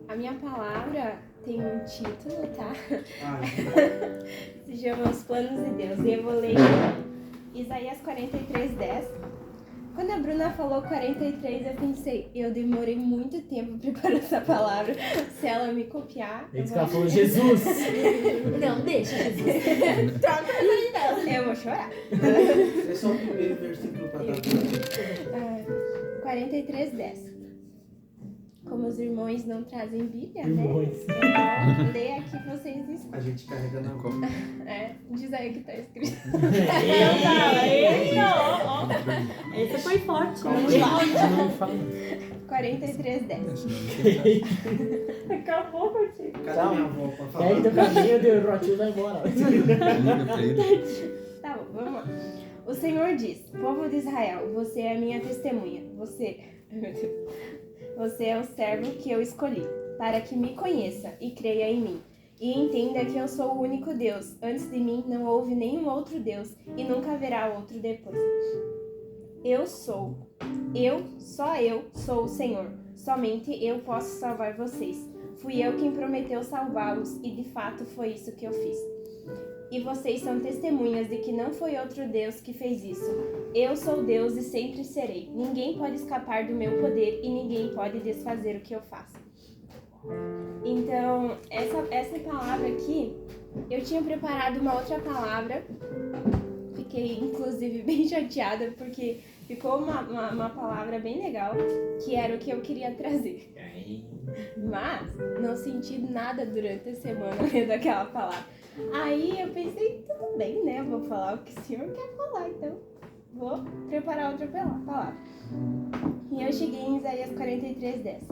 A minha palavra tem um título, tá? Se chama Os Planos de Deus. E eu vou ler Isaías 43:10. Quando a Bruna falou 43, eu pensei, eu demorei muito tempo preparando essa palavra. Se ela me copiar... Ele disse que ela falou Jesus. Não, deixa Jesus. Troca a coisa dela. Eu vou chorar. É só o primeiro versículo para dar 43:10. Como os irmãos não trazem Bíblia, Irmãos. né? Eu vou ler aqui pra vocês escutem. A gente carrega na mão. Diz aí o que tá escrito. Esse foi forte. Vamos lá. 43:10. Acabou, Martinho. Cadê minha avó pra falar? Pega teu caminho, o Rotinho vai embora. Tá bom, vamos lá. O Senhor diz, povo de Israel, você é a minha testemunha. Você é o servo que eu escolhi, para que me conheça e creia em mim. E entenda que eu sou o único Deus. Antes de mim não houve nenhum outro Deus e nunca haverá outro depois. Só eu sou o Senhor. Somente eu posso salvar vocês. Fui eu quem prometeu salvá-los e de fato foi isso que eu fiz. E vocês são testemunhas de que não foi outro Deus que fez isso. Eu sou Deus e sempre serei. Ninguém pode escapar do meu poder e ninguém pode desfazer o que eu faço. Então, essa palavra aqui, eu tinha preparado uma outra palavra. Fiquei, inclusive, bem chateada porque ficou uma palavra bem legal, que era o que eu queria trazer. Mas não senti nada durante a semana lendo aquela palavra. Aí eu pensei, tudo bem, né? Eu vou falar o que o senhor quer falar, então vou preparar outra palavra. E eu cheguei em Isaías 43:10.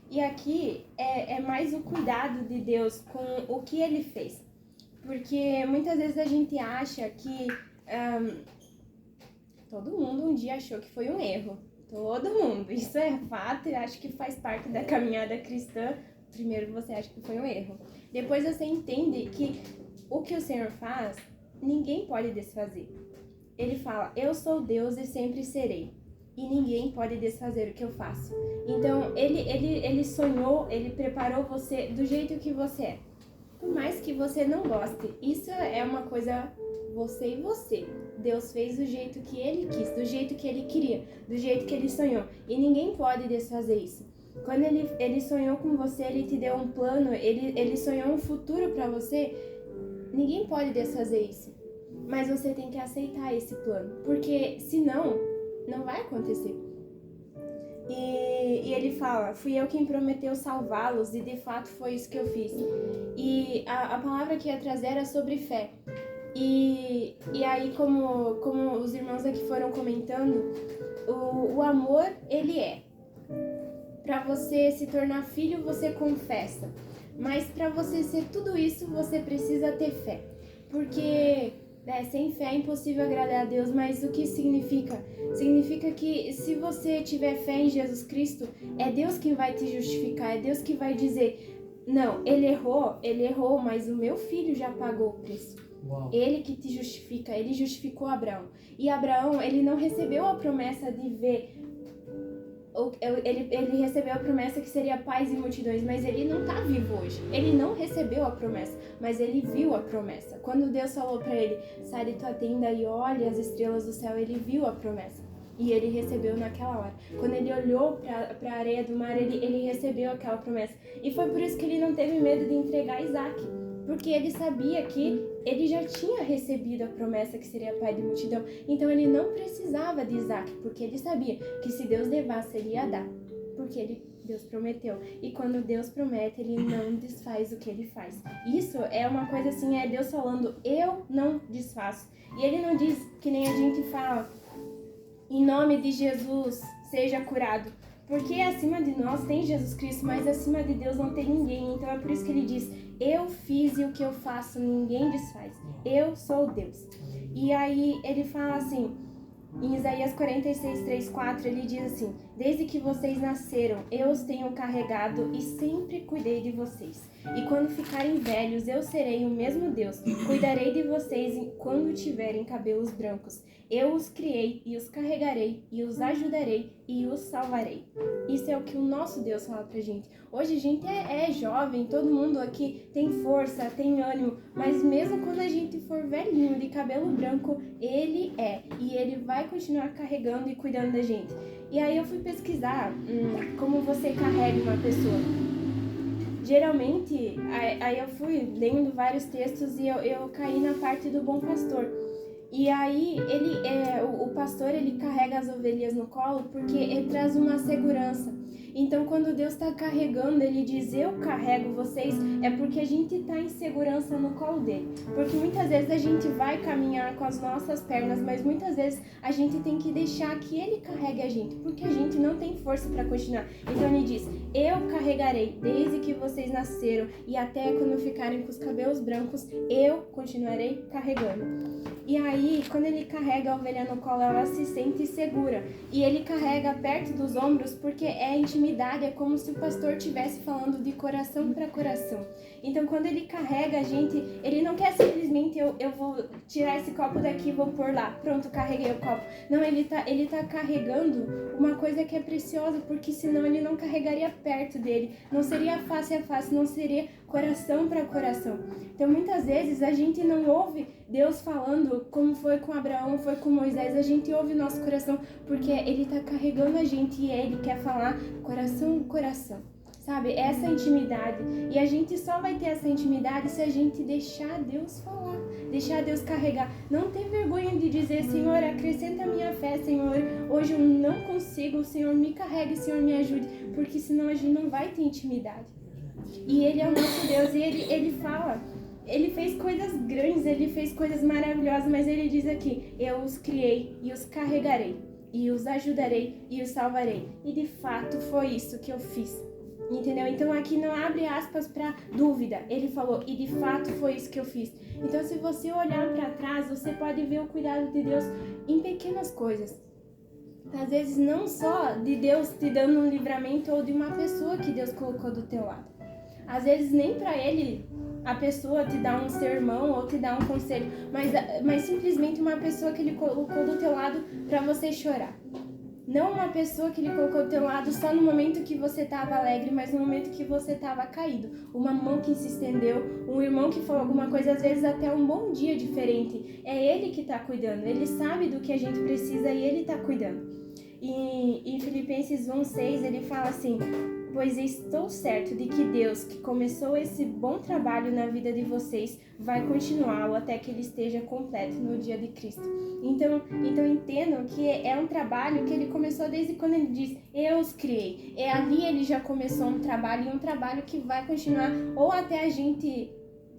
E aqui é mais o cuidado de Deus com o que ele fez. Porque muitas vezes a gente acha que todo mundo um dia achou que foi um erro. Todo mundo. Isso é fato e acho que faz parte da caminhada cristã. Primeiro você acha que foi um erro. Depois você entende que o que o Senhor faz, ninguém pode desfazer. Ele fala, eu sou Deus e sempre serei. E ninguém pode desfazer o que eu faço. Então, ele sonhou, ele preparou você do jeito que você é. Por mais que você não goste, isso é uma coisa você e você. Deus fez do jeito que ele quis, do jeito que ele queria, do jeito que ele sonhou. E ninguém pode desfazer isso. Quando ele sonhou com você, ele te deu um plano, ele sonhou um futuro para você, ninguém pode desfazer isso. Mas você tem que aceitar esse plano, porque senão, não vai acontecer. E ele fala, fui eu quem prometeu salvá-los e de fato foi isso que eu fiz. E a palavra que ia trazer era sobre fé. E aí, como os irmãos aqui foram comentando, o amor, ele é. Para você se tornar filho, você confessa. Mas para você ser tudo isso, você precisa ter fé. Porque sem fé é impossível agradar a Deus, mas o que significa? Significa que se você tiver fé em Jesus Cristo, é Deus quem vai te justificar, é Deus que vai dizer, não, ele errou, mas o meu filho já pagou o preço. Uau. Ele que te justifica, ele justificou Abraão. E Abraão, ele não recebeu a promessa de ver, ele recebeu a promessa que seria paz e multidões, mas ele não está vivo hoje. Ele não recebeu a promessa, mas ele viu a promessa. Quando Deus falou para ele, sai de tua tenda e olha as estrelas do céu, ele viu a promessa. E ele recebeu naquela hora. Quando ele olhou para a areia do mar, ele recebeu aquela promessa. E foi por isso que ele não teve medo de entregar Isaac. Porque ele sabia que ele já tinha recebido a promessa que seria pai de multidão. Então ele não precisava de Isaac, porque ele sabia que se Deus levasse, ele ia dar. Porque Deus prometeu. E quando Deus promete, ele não desfaz o que ele faz. Isso é uma coisa assim, é Deus falando, eu não desfaço. E ele não diz que nem a gente fala, em nome de Jesus, seja curado. Porque acima de nós tem Jesus Cristo, mas acima de Deus não tem ninguém. Então é por isso que ele diz, eu fiz e o que eu faço ninguém desfaz. Eu sou Deus. E aí ele fala assim, em Isaías 46:3-4, ele diz assim, Desde que vocês nasceram, eu os tenho carregado e sempre cuidei de vocês. E quando ficarem velhos, eu serei o mesmo Deus. Cuidarei de vocês quando tiverem cabelos brancos. Eu os criei e os carregarei e os ajudarei e os salvarei. Isso é o que o nosso Deus fala pra gente. Hoje a gente é jovem, todo mundo aqui tem força, tem ânimo, mas mesmo quando a gente for velhinho, de cabelo branco, Ele é. E Ele vai continuar carregando e cuidando da gente. E aí eu fui pesquisar como você carrega uma pessoa. Geralmente, aí eu fui lendo vários textos e eu caí na parte do bom pastor. E aí o pastor ele carrega as ovelhas no colo porque ele traz uma segurança. Então quando Deus está carregando, ele diz eu carrego vocês, é porque a gente está em segurança no colo dele. Porque muitas vezes a gente vai caminhar com as nossas pernas, mas muitas vezes a gente tem que deixar que ele carregue a gente, porque a gente não tem força para continuar. Então ele diz, eu carregarei desde que vocês nasceram e até quando ficarem com os cabelos brancos, eu continuarei carregando. E aí, quando ele carrega a ovelha no colo, ela se sente segura. E ele carrega perto dos ombros porque é intimidade, é como se o pastor estivesse falando de coração para coração. Então, quando ele carrega a gente, ele não quer simplesmente eu vou tirar esse copo daqui e vou pôr lá. Pronto, carreguei o copo. Não, ele tá carregando uma coisa que é preciosa, porque senão ele não carregaria perto dele. Não seria face a face, não seria coração para coração. Então, muitas vezes, a gente não ouve Deus falando como foi com Abraão, foi com Moisés. A gente ouve o nosso coração porque ele tá carregando a gente e ele quer falar coração, coração. Sabe? Essa intimidade. E a gente só vai ter essa intimidade se a gente deixar Deus falar, deixar Deus carregar. Não ter vergonha de dizer, Senhor, acrescenta a minha fé, Senhor, hoje eu não consigo, Senhor, me carregue, Senhor, me ajude, porque senão a gente não vai ter intimidade. E Ele é o nosso Deus, e Ele fala, Ele fez coisas grandes, Ele fez coisas maravilhosas, mas Ele diz aqui, eu os criei e os carregarei, e os ajudarei e os salvarei. E de fato foi isso que eu fiz. Entendeu? Então aqui não abre aspas para dúvida. Ele falou, e de fato foi isso que eu fiz. Então se você olhar para trás, você pode ver o cuidado de Deus em pequenas coisas. Às vezes não só de Deus te dando um livramento ou de uma pessoa que Deus colocou do teu lado. Às vezes nem para ele a pessoa te dá um sermão ou te dá um conselho, mas simplesmente uma pessoa que ele colocou do teu lado para você chorar. Não uma pessoa que ele colocou do teu lado só no momento que você estava alegre, mas no momento que você estava caído. Uma mão que se estendeu, um irmão que falou alguma coisa, às vezes até um bom dia diferente. É ele que está cuidando, ele sabe do que a gente precisa e ele está cuidando. E em Filipenses 1:6 ele fala assim, pois estou certo de que Deus, que começou esse bom trabalho na vida de vocês, vai continuá-lo até que ele esteja completo no dia de Cristo. Então entendam que é um trabalho que ele começou desde quando ele diz, eu os criei. Ali ele já começou um trabalho, e um trabalho que vai continuar ou até a gente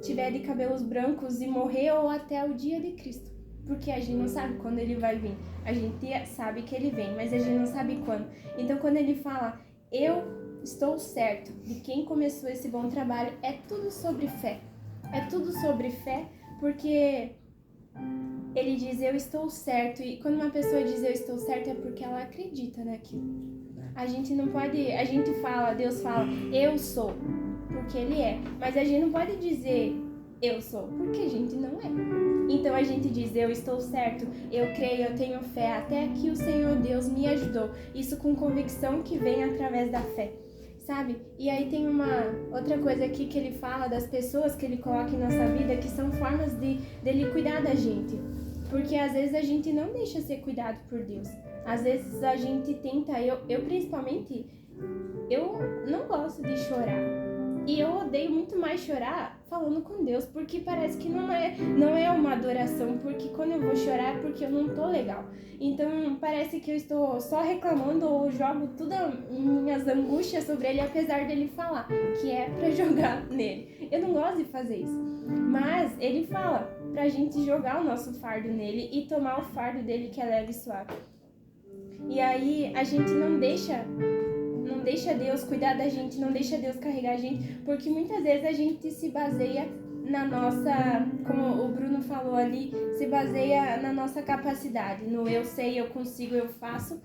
tiver de cabelos brancos e morrer, ou até o dia de Cristo. Porque a gente não sabe quando ele vai vir. A gente sabe que ele vem, mas a gente não sabe quando. Então quando ele fala, eu estou certo de quem começou esse bom trabalho, é tudo sobre fé. É tudo sobre fé, porque ele diz, eu estou certo. E quando uma pessoa diz, eu estou certo, é porque ela acredita naquilo. A gente não pode, a gente fala, Deus fala, eu sou, porque ele é. Mas a gente não pode dizer, eu sou, porque a gente não é. Então a gente diz, eu estou certo, eu creio, eu tenho fé, até que o Senhor Deus me ajudou. Isso com convicção que vem através da fé. Sabe? E aí tem uma outra coisa aqui que ele fala das pessoas que ele coloca em nossa vida, que são formas dele cuidar da gente. Porque às vezes a gente não deixa ser cuidado por Deus. Às vezes a gente tenta, eu principalmente, eu não gosto de chorar. E eu odeio muito mais chorar falando com Deus, porque parece que não é uma adoração, porque quando eu vou chorar é porque eu não tô legal. Então parece que eu estou só reclamando ou jogo todas as minhas angústias sobre ele, apesar dele falar que é pra jogar nele. Eu não gosto de fazer isso, mas ele fala pra gente jogar o nosso fardo nele e tomar o fardo dele que é leve e suave. E aí a gente não deixa Deus cuidar da gente, não deixa Deus carregar a gente, porque muitas vezes a gente se baseia na nossa, como o Bruno falou ali, se baseia na nossa capacidade, no eu sei, eu consigo, eu faço,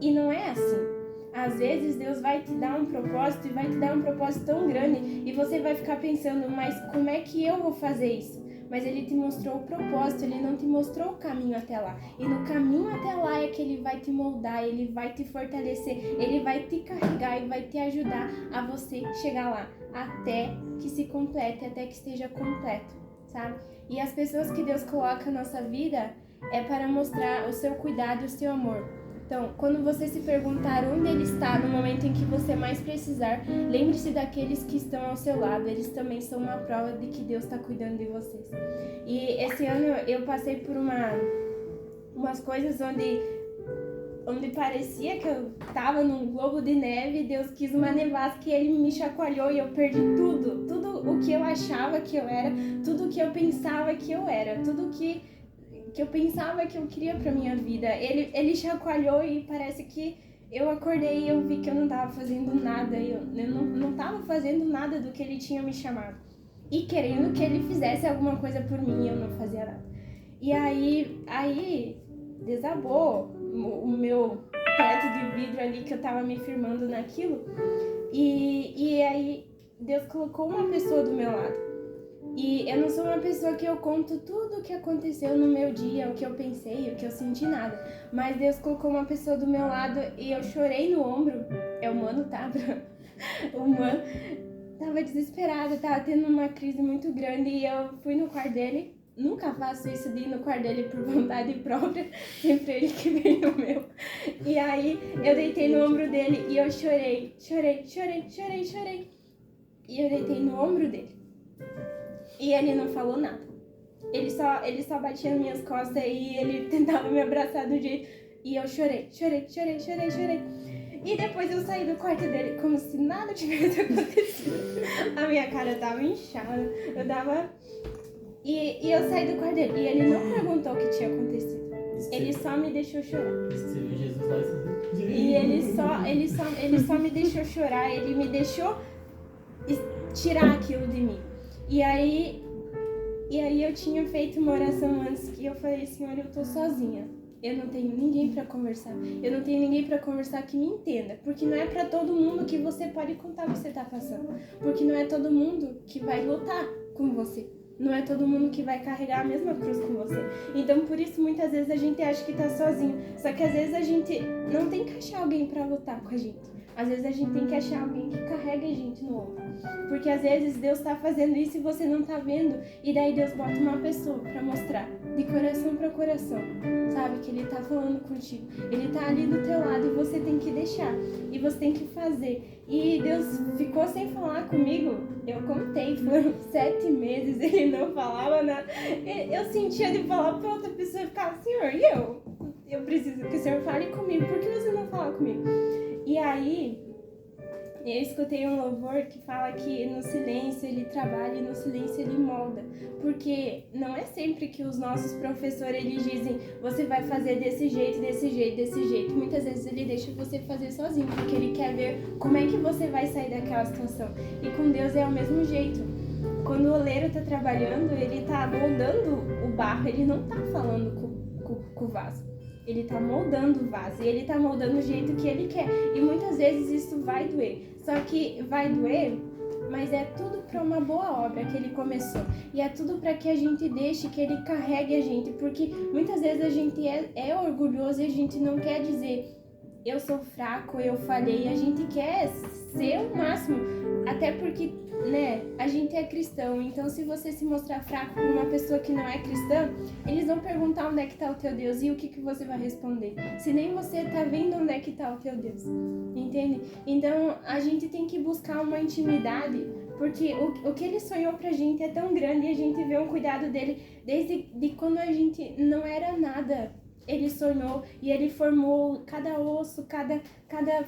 e não é assim. Às vezes Deus vai te dar um propósito e vai te dar um propósito tão grande e você vai ficar pensando, mas como é que eu vou fazer isso? Mas ele te mostrou o propósito, ele não te mostrou o caminho até lá. E no caminho até lá é que ele vai te moldar, ele vai te fortalecer, ele vai te carregar e vai te ajudar a você chegar lá até que se complete, até que esteja completo, sabe? E as pessoas que Deus coloca na nossa vida é para mostrar o seu cuidado e o seu amor. Então, quando você se perguntar onde Ele está no momento em que você mais precisar, lembre-se daqueles que estão ao seu lado. Eles também são uma prova de que Deus está cuidando de vocês. E esse ano eu passei por umas coisas onde parecia que eu estava num globo de neve. Deus quis uma nevasca que Ele me chacoalhou e eu perdi tudo o que eu achava que eu era, tudo o que eu pensava que eu era, tudo que eu pensava que eu queria pra minha vida. Ele chacoalhou e parece que eu acordei e eu vi que eu não tava fazendo nada. Eu não tava fazendo nada do que Ele tinha me chamado. E querendo que Ele fizesse alguma coisa por mim, eu não fazia nada. E aí desabou o meu teto de vidro ali que eu tava me firmando naquilo. E aí Deus colocou uma pessoa do meu lado. E eu não sou uma pessoa que eu conto tudo o que aconteceu no meu dia, o que eu pensei, o que eu senti, nada. Mas Deus colocou uma pessoa do meu lado e eu chorei no ombro. É o Mano, tá? O Mano tava desesperado, tava tendo uma crise muito grande e eu fui no quarto dele. Nunca faço isso de ir no quarto dele por vontade própria, sempre ele que vem no meu. E aí eu deitei no ombro dele e eu chorei. E eu deitei no ombro dele. E ele não falou nada. Ele só batia nas minhas costas e ele tentava me abraçar do jeito. E eu chorei. E depois eu saí do quarto dele como se nada tivesse acontecido. A minha cara tava inchada. Eu tava... E eu saí do quarto dele. E ele não perguntou o que tinha acontecido. Ele só me deixou chorar. Você viu Jesus lá e ele só me deixou chorar. Ele me deixou tirar aquilo de mim. E aí eu tinha feito uma oração antes que eu falei, Senhor, eu tô sozinha. Eu não tenho ninguém pra conversar. Eu não tenho ninguém pra conversar que me entenda. Porque não é pra todo mundo que você pode contar o que você tá passando. Porque não é todo mundo que vai lutar com você. Não é todo mundo que vai carregar a mesma cruz com você. Então, por isso, muitas vezes a gente acha que tá sozinho. Só que às vezes a gente não tem que achar alguém pra lutar com a gente. Às vezes a gente tem que achar alguém que carregue a gente no ombro. Porque às vezes Deus tá fazendo isso e você não tá vendo. E daí Deus bota uma pessoa pra mostrar, de coração pra coração. Sabe, que Ele tá falando contigo. Ele tá ali do teu lado e você tem que deixar. E você tem que fazer. E Deus ficou sem falar comigo. Eu contei, foram 7 meses, Ele não falava nada. Eu sentia de falar pra outra pessoa e ficava, Senhor, e eu? Eu preciso que o Senhor fale comigo. Por que você não fala comigo? E aí, eu escutei um louvor que fala que no silêncio Ele trabalha e no silêncio Ele molda. Porque não é sempre que os nossos professores eles dizem, você vai fazer desse jeito. Muitas vezes Ele deixa você fazer sozinho, porque Ele quer ver como é que você vai sair daquela situação. E com Deus é o mesmo jeito. Quando o oleiro está trabalhando, ele está moldando o barro, ele não está falando com o vaso. Ele tá moldando o vaso e ele tá moldando o jeito que ele quer. E muitas vezes isso vai doer. Só que vai doer, mas é tudo para uma boa obra que ele começou. E é tudo para que a gente deixe que ele carregue a gente. Porque muitas vezes a gente é orgulhoso e a gente não quer dizer eu sou fraco, eu falhei. A gente quer ser o máximo. Até porque, né, a gente é cristão. Então, se você se mostrar fraco por uma pessoa que não é cristã, eles vão perguntar onde é que tá o teu Deus e o que você vai responder. Se nem você tá vendo onde é que tá o teu Deus. Entende? Então, a gente tem que buscar uma intimidade, porque o que ele sonhou pra gente é tão grande e a gente vê um cuidado dele desde quando a gente não era nada. Ele sonhou e ele formou cada osso, cada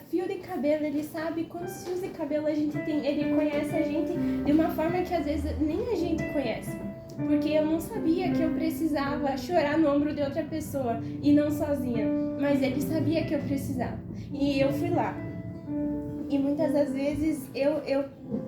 fio de cabelo. Ele sabe quantos fios de cabelo a gente tem. Ele conhece a gente de uma forma que às vezes nem a gente conhece. Porque eu não sabia que eu precisava chorar no ombro de outra pessoa e não sozinha. Mas ele sabia que eu precisava. E eu fui lá. E muitas das vezes eu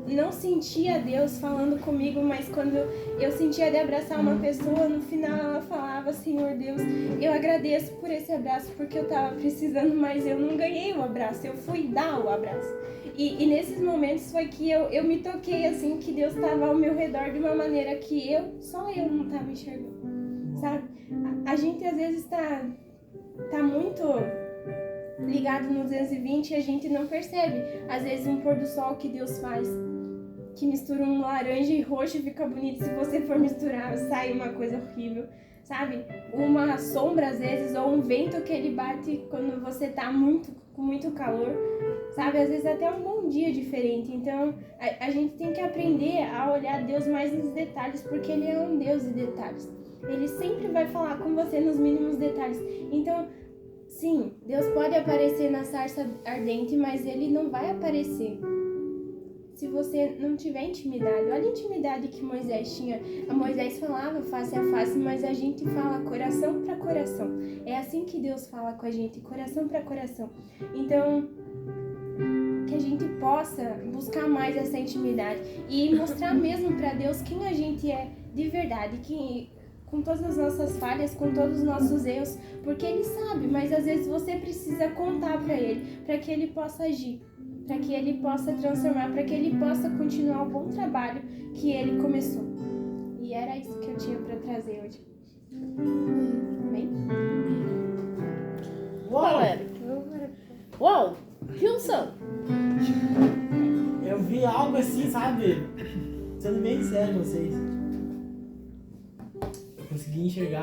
não sentia Deus falando comigo, mas quando eu sentia de abraçar uma pessoa, no final ela falava: Senhor Deus, eu agradeço por esse abraço, porque eu tava precisando, mas eu não ganhei o abraço, eu fui dar o abraço. E nesses momentos foi que eu me toquei, assim, que Deus estava ao meu redor de uma maneira que só eu não estava enxergando, sabe? A gente às vezes tá muito ligado no 220 e a gente não percebe. Às vezes um pôr do sol que Deus faz, que mistura um laranja e roxo e fica bonito. Se você for misturar, sai uma coisa horrível, sabe? Uma sombra às vezes, ou um vento que ele bate quando você tá com muito calor, sabe? Às vezes até um bom dia diferente. Então a gente tem que aprender a olhar Deus mais nos detalhes, porque Ele é um Deus de detalhes. Ele sempre vai falar com você nos mínimos detalhes. Então, sim, Deus pode aparecer na sarça ardente, mas Ele não vai aparecer se você não tiver intimidade. Olha a intimidade que Moisés tinha. A Moisés falava face a face, mas a gente fala coração para coração. É assim que Deus fala com a gente, coração para coração. Então, que a gente possa buscar mais essa intimidade e mostrar mesmo para Deus quem a gente é de verdade, com todas as nossas falhas, com todos os nossos erros, porque Ele sabe, mas às vezes você precisa contar para Ele, para que Ele possa agir, para que Ele possa transformar, para que Ele possa continuar o bom trabalho que Ele começou. E era isso que eu tinha para trazer hoje. Amém? Uau! Uau! Que unção! Eu vi algo assim, sabe? Sendo bem sério com vocês. Eu consegui enxergar.